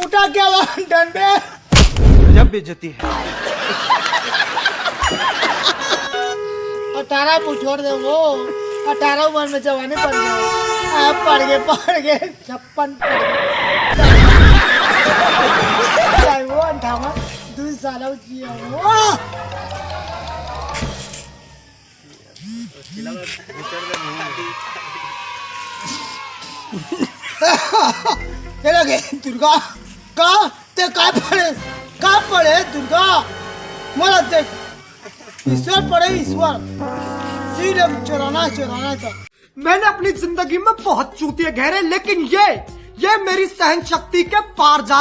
उठा क्या डंडे जब बेइज्जती है 18 को छोड़ दे वो 18 उम्र में जवानी पड़ गए पड़ गए 56 वो 58 2 साल किया वो दुर्गा का पड़े दुर्गा मोला देख ईश्वर पड़े ईश्वर सीधे चोराना था। मैंने अपनी जिंदगी में बहुत चूतिए घेरे लेकिन ये मेरी सहन शक्ति के पार जा